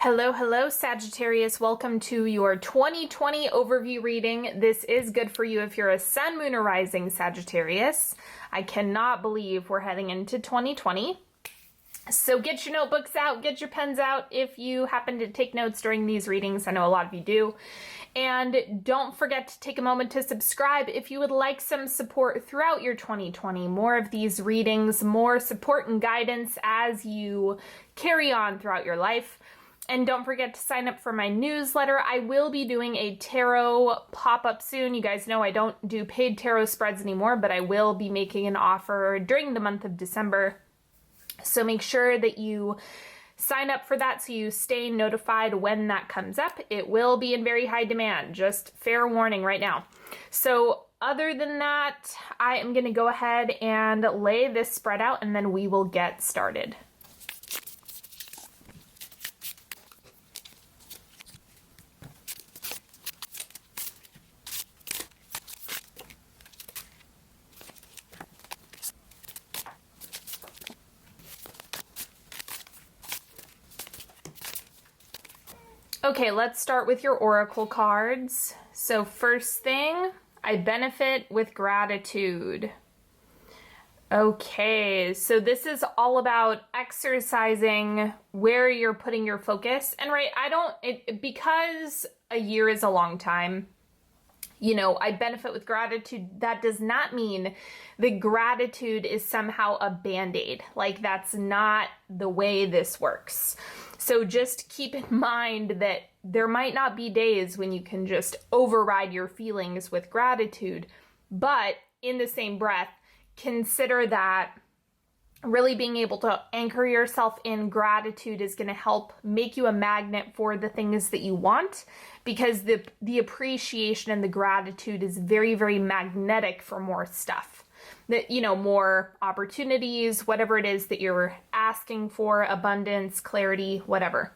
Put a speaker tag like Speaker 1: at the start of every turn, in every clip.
Speaker 1: Hello, hello, Sagittarius. Welcome to your 2020 overview reading. This is good for you if you're a sun, moon, or rising Sagittarius. I cannot believe we're heading into 2020. So get your notebooks out, get your pens out if you happen to take notes during these readings. I know a lot of you do. And don't forget to take a moment to subscribe if you would like some support throughout your 2020. More of these readings, more support and guidance as you carry on throughout your life. And don't forget to sign up for my newsletter. I will be doing a tarot pop-up soon. You guys know I don't do paid tarot spreads anymore, but I will be making an offer during the month of December. So make sure that you sign up for that so you stay notified when that comes up. It will be in very high demand, just fair warning right now. So other than that, I am going to go ahead and lay this spread out and then we will get started. Okay, let's start with your oracle cards. So first thing, I benefit with gratitude. Okay, so this is all about exercising where you're putting your focus. And right, because a year is a long time, you know, I benefit with gratitude. That does not mean that gratitude is somehow a band-aid. Like, that's not the way this works. So just keep in mind that there might not be days when you can just override your feelings with gratitude, but in the same breath, consider that really being able to anchor yourself in gratitude is going to help make you a magnet for the things that you want, because the appreciation and the gratitude is very, very magnetic for more stuff. That, you know, more opportunities, whatever it is that you're asking for, abundance, clarity, whatever.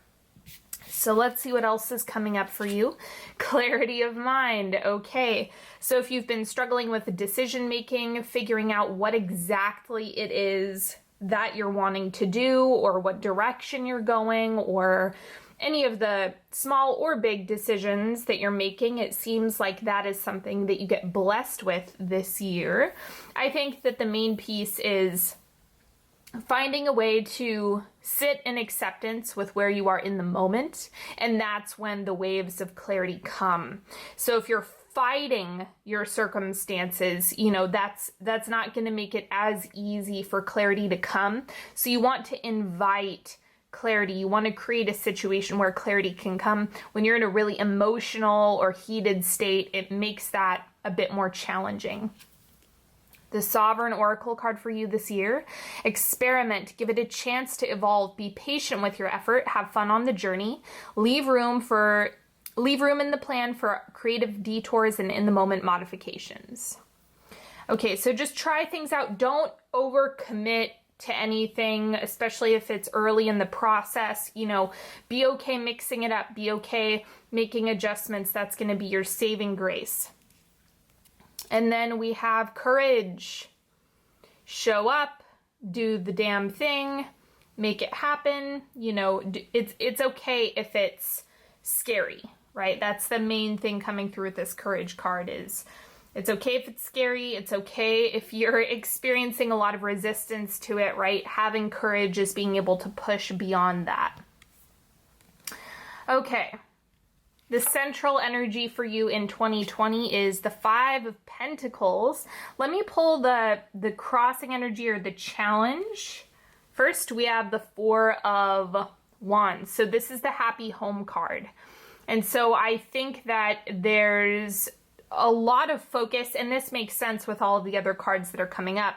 Speaker 1: So let's see what else is coming up for you. Clarity of mind. Okay. So if you've been struggling with decision making, figuring out what exactly it is that you're wanting to do, or what direction you're going, or any of the small or big decisions that you're making, it seems like that is something that you get blessed with this year. I think that the main piece is finding a way to sit in acceptance with where you are in the moment, and that's when the waves of clarity come. So if you're fighting your circumstances, you know, that's not going to make it as easy for clarity to come. So you want to invite clarity. You want to create a situation where clarity can come. When you're in a really emotional or heated state, it makes that a bit more challenging. The Sovereign Oracle card for you this year. Experiment. Give it a chance to evolve. Be patient with your effort. Have fun on the journey. Leave room in the plan for creative detours and in-the-moment modifications. Okay, so just try things out. Don't overcommit to anything, especially if it's early in the process. You know, be okay mixing it up. Be okay making adjustments. That's going to be your saving grace. And then we have courage. Show up, do the damn thing, make it happen. You know, it's okay if it's scary, right? That's the main thing coming through with this courage card is it's okay if it's scary. It's okay if you're experiencing a lot of resistance to it, right? Having courage is being able to push beyond that. Okay. The central energy for you in 2020 is the Five of Pentacles. Let me pull the crossing energy or the challenge. First, we have the Four of Wands. So this is the happy home card. And so I think that there's a lot of focus, and this makes sense with all of the other cards that are coming up.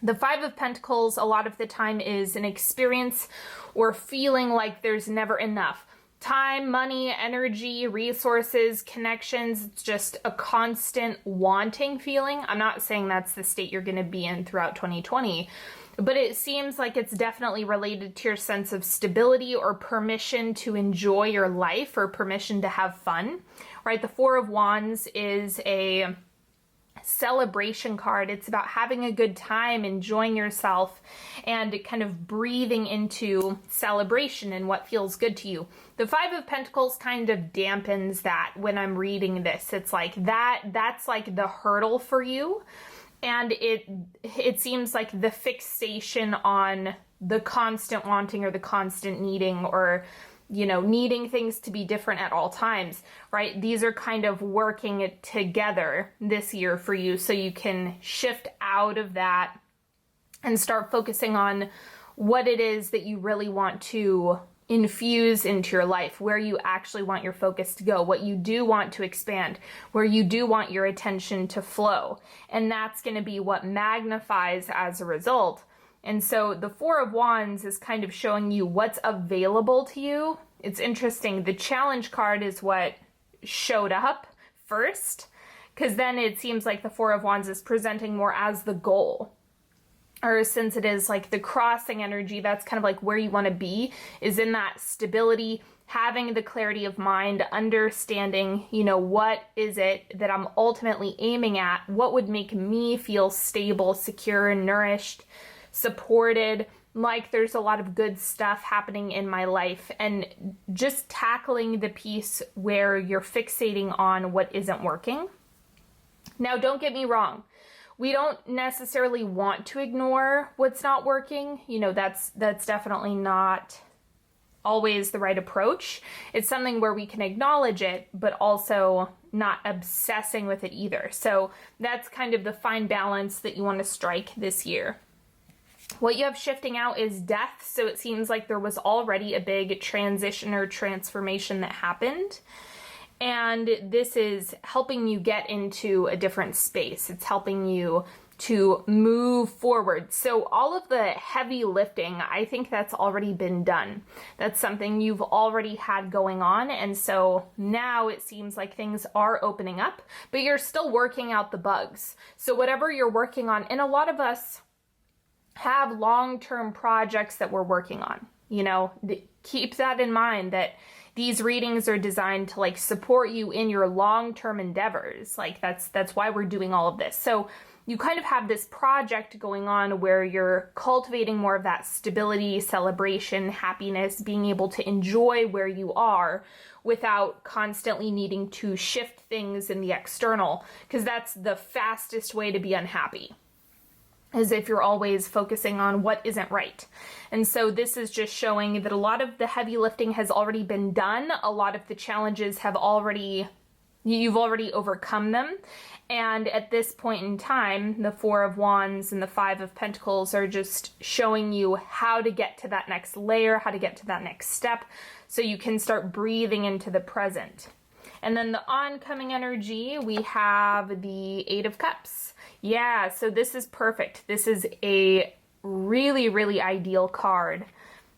Speaker 1: The Five of Pentacles, a lot of the time, is an experience or feeling like there's never enough. Time, money, energy, resources, connections. It's just a constant wanting feeling. I'm not saying that's the state you're going to be in throughout 2020, but it seems like it's definitely related to your sense of stability or permission to enjoy your life or permission to have fun, right? The Four of Wands is a celebration card. It's about having a good time, enjoying yourself, and kind of breathing into celebration and what feels good to you. The Five of Pentacles kind of dampens that when I'm reading this. It's like that's like the hurdle for you. And it seems like the fixation on the constant wanting or the constant needing, or needing things to be different at all times, right? These are kind of working together this year for you, so you can shift out of that and start focusing on what it is that you really want to infuse into your life, where you actually want your focus to go, what you do want to expand, where you do want your attention to flow. And that's going to be what magnifies as a result. And so the Four of Wands is kind of showing you what's available to you. It's interesting. The challenge card is what showed up first, because then it seems like the Four of Wands is presenting more as the goal. Or since it is like the crossing energy, that's kind of like where you want to be, is in that stability, having the clarity of mind, understanding, what is it that I'm ultimately aiming at? What would make me feel stable, secure, nourished, supported, like there's a lot of good stuff happening in my life, and just tackling the piece where you're fixating on what isn't working. Now, don't get me wrong. We don't necessarily want to ignore what's not working. That's definitely not always the right approach. It's something where we can acknowledge it, but also not obsessing with it either. So that's kind of the fine balance that you want to strike this year. What you have shifting out is death. So it seems like there was already a big transition or transformation that happened. And this is helping you get into a different space. It's helping you to move forward. So all of the heavy lifting, I think that's already been done. That's something you've already had going on. And so now it seems like things are opening up, but you're still working out the bugs. So whatever you're working on, and a lot of us have long-term projects that we're working on, keep that in mind, that these readings are designed to support you in your long-term endeavors. That's why we're doing all of this. So you kind of have this project going on where you're cultivating more of that stability, celebration, happiness, being able to enjoy where you are without constantly needing to shift things in the external, because that's the fastest way to be unhappy, as if you're always focusing on what isn't right. And so this is just showing that a lot of the heavy lifting has already been done. A lot of the challenges you've already overcome them. And at this point in time, the Four of Wands and the Five of Pentacles are just showing you how to get to that next layer, how to get to that next step, so you can start breathing into the present. And then the oncoming energy, we have the Eight of Cups. Yeah, so this is perfect. This is a really, really ideal card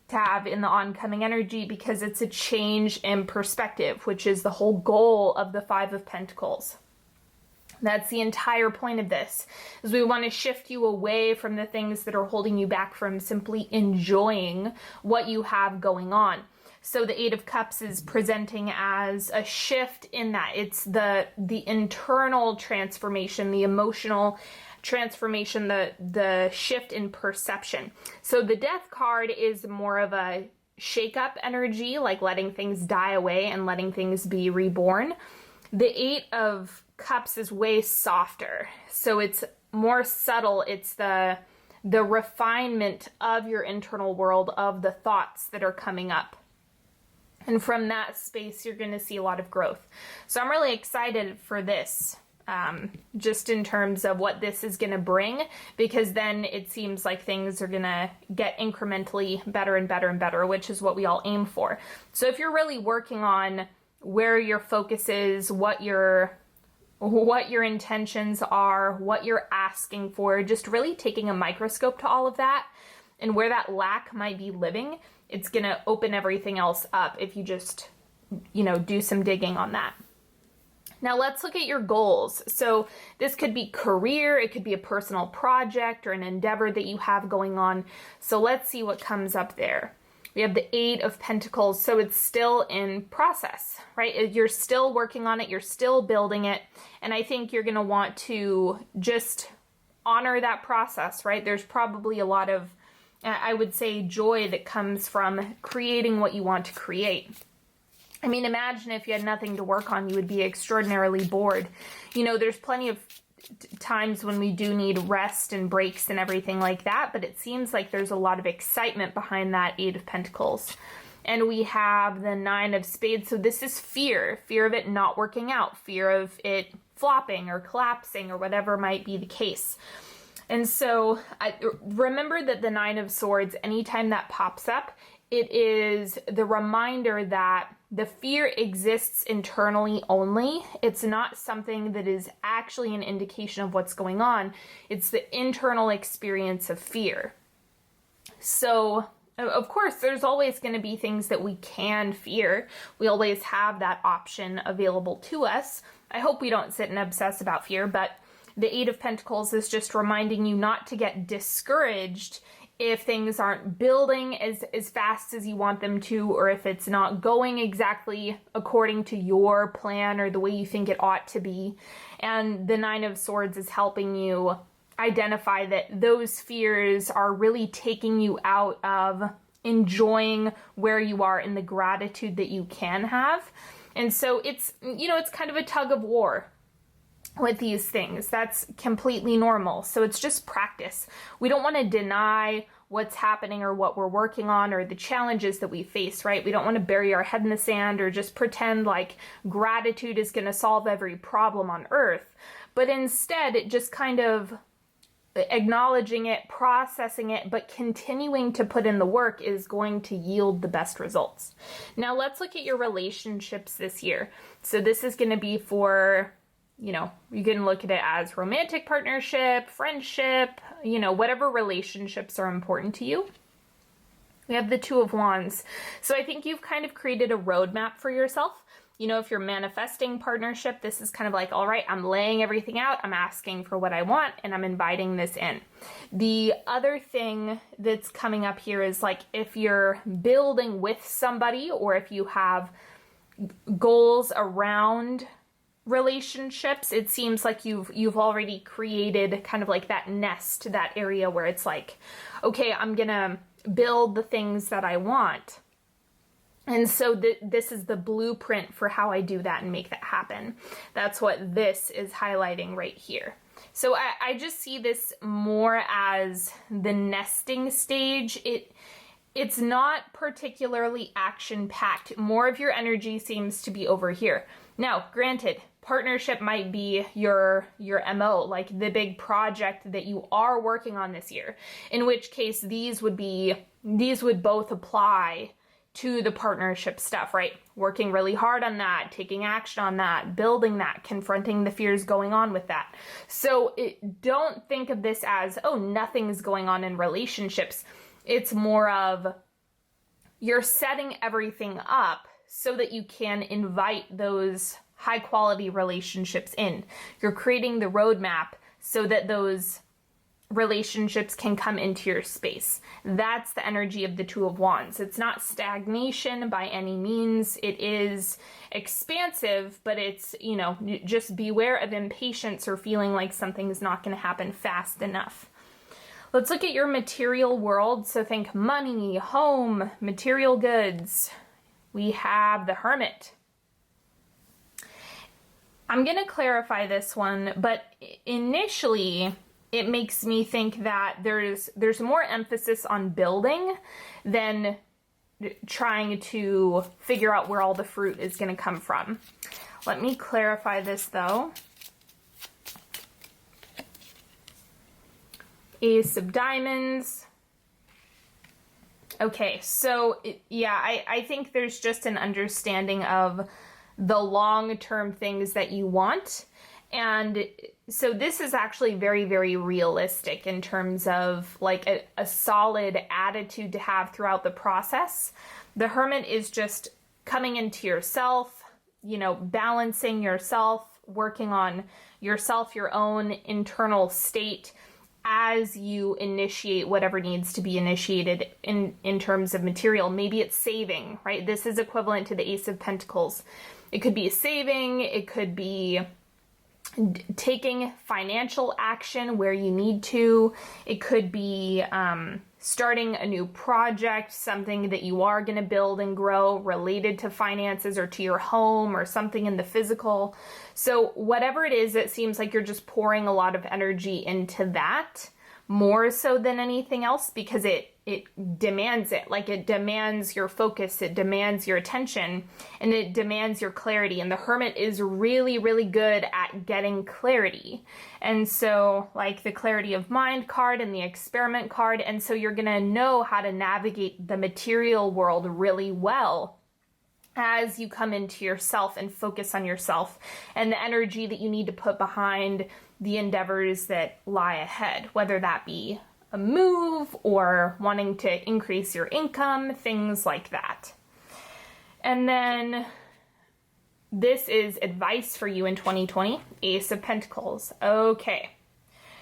Speaker 1: to have in the oncoming energy, because it's a change in perspective, which is the whole goal of the Five of Pentacles. That's the entire point of this, is we want to shift you away from the things that are holding you back from simply enjoying what you have going on. So the Eight of Cups is presenting as a shift in that. It's the internal transformation, the emotional transformation, the shift in perception. So the Death card is more of a shake-up energy, like letting things die away and letting things be reborn. The Eight of Cups is way softer. So it's more subtle. It's the refinement of your internal world, of the thoughts that are coming up. And from that space, you're going to see a lot of growth. So I'm really excited for this, just in terms of what this is going to bring, because then it seems like things are going to get incrementally better and better and better, which is what we all aim for. So if you're really working on where your focus is, what your intentions are, what you're asking for, just really taking a microscope to all of that and where that lack might be living, it's going to open everything else up if you just, do some digging on that. Now let's look at your goals. So this could be career, it could be a personal project or an endeavor that you have going on. So let's see what comes up there. We We have the Eight of Pentacles, so it's still in process, right? You're still working on it, you're still building it, and I think you're going to want to just honor that process, right? There's probably a lot of, I would say, joy that comes from creating what you want to create. I mean, imagine if you had nothing to work on, you would be extraordinarily bored. You know, there's plenty of times when we do need rest and breaks and everything like that, but it seems like there's a lot of excitement behind that Eight of Pentacles. And we have the Nine of Spades, so this is fear of it not working out, fear of it flopping or collapsing or whatever might be the case. And so remember that the Nine of Swords, anytime that pops up, it is the reminder that the fear exists internally only. It's not something that is actually an indication of what's going on. It's the internal experience of fear. So, of course, there's always going to be things that we can fear. We always have that option available to us. I hope we don't sit and obsess about fear, but the Eight of Pentacles is just reminding you not to get discouraged if things aren't building as fast as you want them to, or if it's not going exactly according to your plan or the way you think it ought to be. And the Nine of Swords is helping you identify that those fears are really taking you out of enjoying where you are and the gratitude that you can have. And so it's, you know, it's kind of a tug of war with these things. That's completely normal. So it's just practice. We don't want to deny what's happening or what we're working on or the challenges that we face, right? We don't want to bury our head in the sand or just pretend like gratitude is going to solve every problem on earth. But instead, it just kind of acknowledging it, processing it, but continuing to put in the work is going to yield the best results. Now let's look at your relationships this year. So this is going to be for, you know, you can look at it as romantic partnership, friendship, you know, whatever relationships are important to you. We have the Two of Wands. So I think you've kind of created a roadmap for yourself. You know, if you're manifesting partnership, this is kind of like, all right, I'm laying everything out, I'm asking for what I want, and I'm inviting this in. The other thing that's coming up here is like if you're building with somebody or if you have goals around relationships, it seems like you've already created kind of like that nest, that area where it's like, okay, I'm gonna build the things that I want. And so this is the blueprint for how I do that and make that happen. That's what this is highlighting right here. So I just see this more as the nesting stage. It's not particularly action-packed. More of your energy seems to be over here. Now, granted, partnership might be your MO, like the big project that you are working on this year, in which case these would both apply to the partnership stuff, right? Working really hard on that, taking action on that, building that, confronting the fears going on with that. So don't think of this as, oh, nothing's going on in relationships. It's more of you're setting everything up so that you can invite those high quality relationships in. You're creating the roadmap so that those relationships can come into your space. That's the energy of the Two of Wands. It's not stagnation by any means. It is expansive, but it's, you know, just beware of impatience or feeling like something's not going to happen fast enough. Let's look at your material world. So think money, home, material goods. We have the Hermit. I'm going to clarify this one, but initially it makes me think that there's more emphasis on building than trying to figure out where all the fruit is going to come from. Let me clarify this though. Ace of Diamonds. Okay, so yeah, I think there's just an understanding of the long-term things that you want. And so this is actually very, very realistic in terms of like a solid attitude to have throughout the process. The Hermit is just coming into yourself, you know, balancing yourself, working on yourself, your own internal state, as you initiate whatever needs to be initiated in terms of material. Maybe it's saving, right? This is equivalent to the Ace of Pentacles. It could be saving, it could be taking financial action where you need to. It could be starting a new project, something that you are going to build and grow related to finances or to your home or something in the physical. So whatever it is, it seems like you're just pouring a lot of energy into that, more so than anything else, because it demands it. Like, it demands your focus, it demands your attention, and it demands your clarity. And the Hermit is really, really good at getting clarity. And so, like, the clarity of mind card and the experiment card. And so you're gonna know how to navigate the material world really well as you come into yourself and focus on yourself and the energy that you need to put behind the endeavors that lie ahead, whether that be a move or wanting to increase your income, things like that. And then this is advice for you in 2020, Ace of Pentacles. Okay,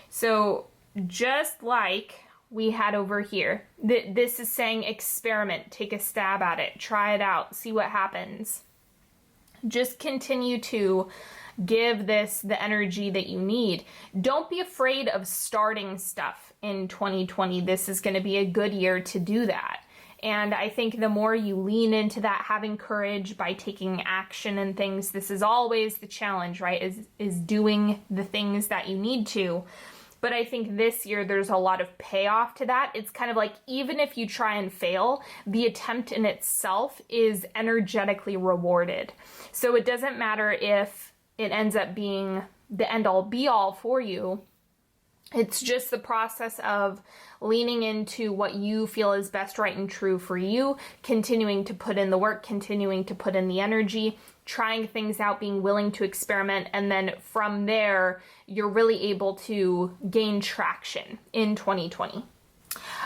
Speaker 1: so just like we had over here, this is saying experiment, take a stab at it, try it out, see what happens. Just continue to give this the energy that you need. Don't be afraid of starting stuff in 2020. This is going to be a good year to do that. And I think the more you lean into that, having courage by taking action and things, this is always the challenge, right? Is doing the things that you need to. But I think this year there's a lot of payoff to that. It's kind of like, even if you try and fail, the attempt in itself is energetically rewarded. So it doesn't matter if it ends up being the end-all be-all for you. It's just the process of leaning into what you feel is best, right, and true for you, continuing to put in the work, continuing to put in the energy, trying things out, being willing to experiment, and then from there, you're really able to gain traction in 2020.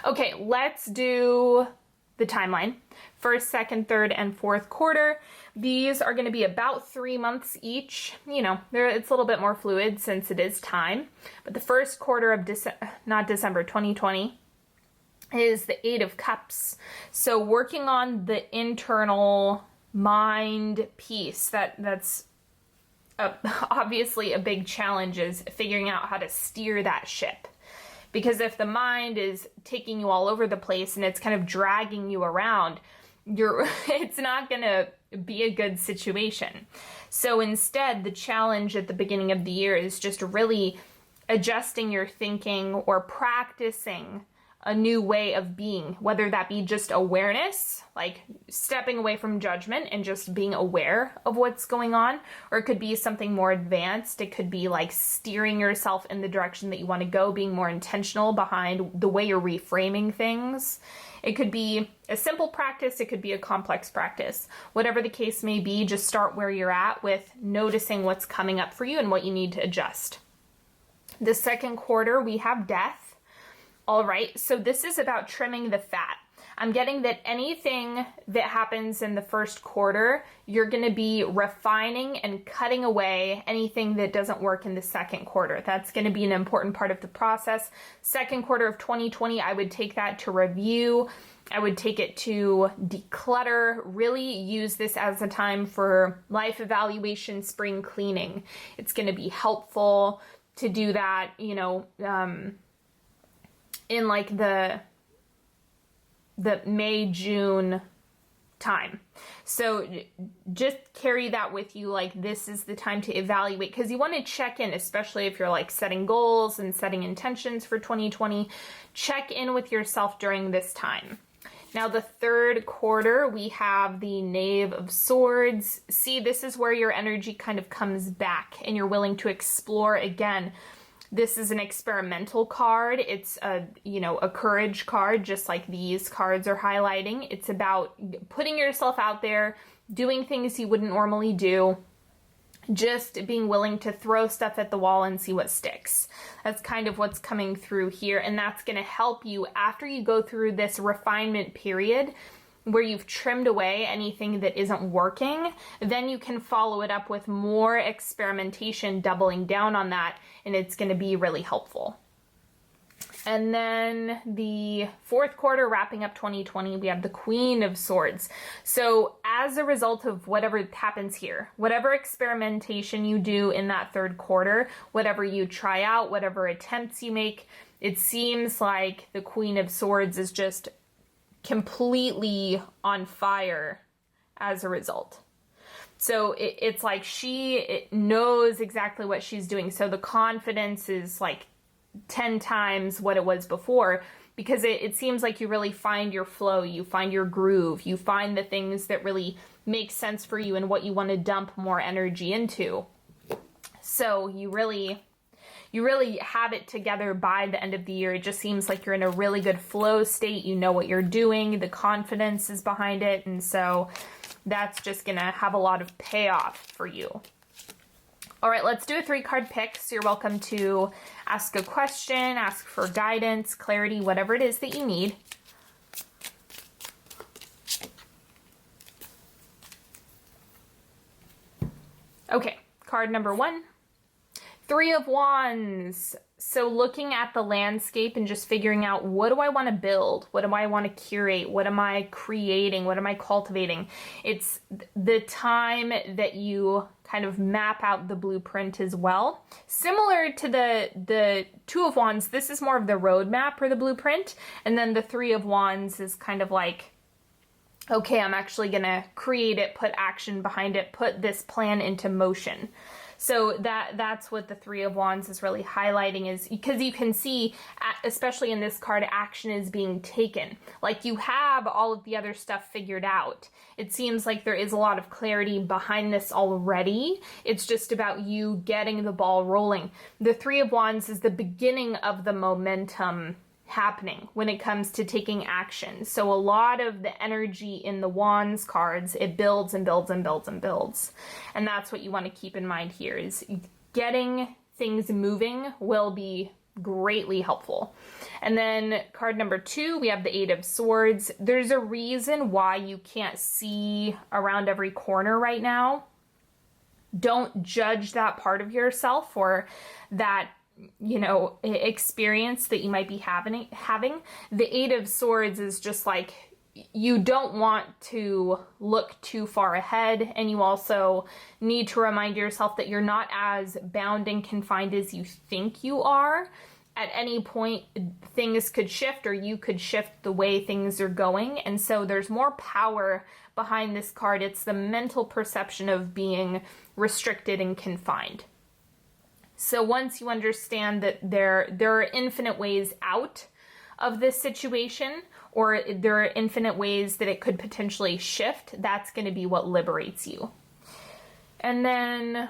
Speaker 1: Okay, let's do the timeline. First, second, third, and fourth quarter. These are going to be about 3 months each. You know, it's a little bit more fluid since it is time. But the first quarter of December 2020 is the Eight of Cups. So working on the internal mind piece, that's obviously a big challenge, is figuring out how to steer that ship. Because if the mind is taking you all over the place and it's kind of dragging you around, it's not going to be a good situation. So instead, the challenge at the beginning of the year is just really adjusting your thinking or practicing a new way of being, whether that be just awareness, like stepping away from judgment and just being aware of what's going on, or it could be something more advanced. It could be like steering yourself in the direction that you want to go, being more intentional behind the way you're reframing things. It could be a simple practice, it could be a complex practice. Whatever the case may be, just start where you're at with noticing what's coming up for you and what you need to adjust. The second quarter, we have Death. All right, so this is about trimming the fat. I'm getting that anything that happens in the first quarter, you're going to be refining and cutting away anything that doesn't work in the second quarter. That's going to be an important part of the process. Second quarter of 2020, I would take that to review. I would take it to declutter, really use this as a time for life evaluation, spring cleaning. It's going to be helpful to do that, you know, in like the May, June time. So just carry that with you, like this is the time to evaluate, because you want to check in, especially if you're like setting goals and setting intentions for 2020, check in with yourself during this time. Now the third quarter, we have the Knave of Swords. See, this is where your energy kind of comes back and you're willing to explore again. This is an experimental card. It's a courage card, just like these cards are highlighting. It's about putting yourself out there, doing things you wouldn't normally do, just being willing to throw stuff at the wall and see what sticks. That's kind of what's coming through here, and that's going to help you after you go through this refinement period where you've trimmed away anything that isn't working. Then you can follow it up with more experimentation, doubling down on that, and it's going to be really helpful. And then the fourth quarter wrapping up 2020, we have the Queen of Swords. So as a result of whatever happens here, whatever experimentation you do in that third quarter, whatever you try out, whatever attempts you make, it seems like the Queen of Swords is just completely on fire as a result. So it's like she knows exactly what she's doing. So the confidence is like 10 times what it was before, because it seems like you really find your flow, you find your groove, you find the things that really make sense for you and what you want to dump more energy into. So you really have it together by the end of the year. It just seems like you're in a really good flow state. You know what you're doing, the confidence is behind it, and so that's just gonna have a lot of payoff for you. All right, let's do a 3-card pick. So you're welcome to ask a question, ask for guidance, clarity, whatever it is that you need. Okay, card number 1, 3 of Wands. So looking at the landscape and just figuring out, what do I want to build? What do I want to curate? What am I creating? What am I cultivating? It's the time that you kind of map out the blueprint as well. Similar to the 2 of Wands, this is more of the roadmap or the blueprint. And then the 3 of Wands is kind of like, okay, I'm actually going to create it, put action behind it, put this plan into motion. So that's what the 3 of Wands is really highlighting, is because you can see, especially in this card, action is being taken. Like you have all of the other stuff figured out. It seems like there is a lot of clarity behind this already. It's just about you getting the ball rolling. The 3 of Wands is the beginning of the momentum happening when it comes to taking action. So a lot of the energy in the Wands cards, it builds and builds and builds and builds. And that's what you want to keep in mind here, is getting things moving will be greatly helpful. And then card number 2, we have the 8 of Swords. There's a reason why you can't see around every corner right now. Don't judge that part of yourself or that experience that you might be having. The 8 of Swords is just like, you don't want to look too far ahead, and you also need to remind yourself that you're not as bound and confined as you think you are. At any point, things could shift, or you could shift the way things are going, and so there's more power behind this card. It's the mental perception of being restricted and confined. So once you understand that there are infinite ways out of this situation, or there are infinite ways that it could potentially shift, that's going to be what liberates you. And then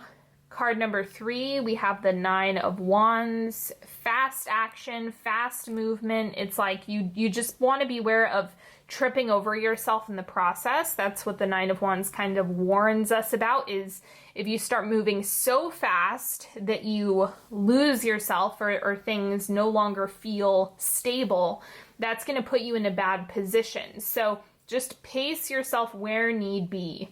Speaker 1: card number 3, we have the 9 of Wands. Fast action, fast movement. It's like you just want to be aware of tripping over yourself in the process. That's what the 9 of Wands kind of warns us about, is if you start moving so fast that you lose yourself or things no longer feel stable, that's going to put you in a bad position. So just pace yourself where need be.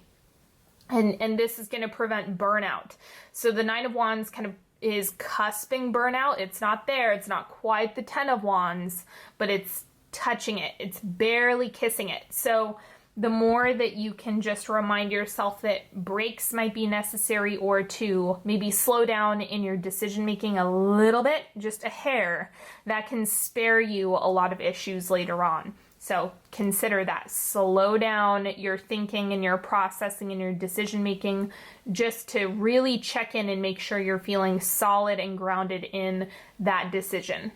Speaker 1: And this is going to prevent burnout. So the 9 of Wands kind of is cusping burnout. It's not there. It's not quite the 10 of Wands, but it's touching it. It's barely kissing it. So the more that you can just remind yourself that breaks might be necessary, or to maybe slow down in your decision making a little bit, just a hair, that can spare you a lot of issues later on. So consider that. Slow down your thinking and your processing and your decision making, just to really check in and make sure you're feeling solid and grounded in that decision.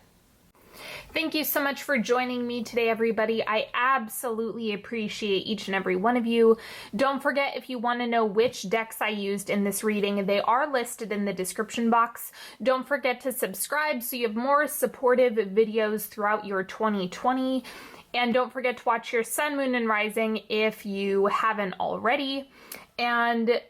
Speaker 1: Thank you so much for joining me today, everybody. I absolutely appreciate each and every one of you. Don't forget, if you want to know which decks I used in this reading, they are listed in the description box. Don't forget to subscribe so you have more supportive videos throughout your 2020. And don't forget to watch your sun, moon, and rising if you haven't already. And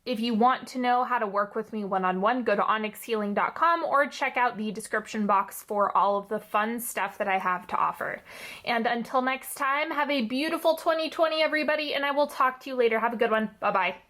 Speaker 1: if you want to know how to work with me one-on-one, go to onyxhealing.com or check out the description box for all of the fun stuff that I have to offer. And until next time, have a beautiful 2020, everybody, and I will talk to you later. Have a good one. Bye-bye.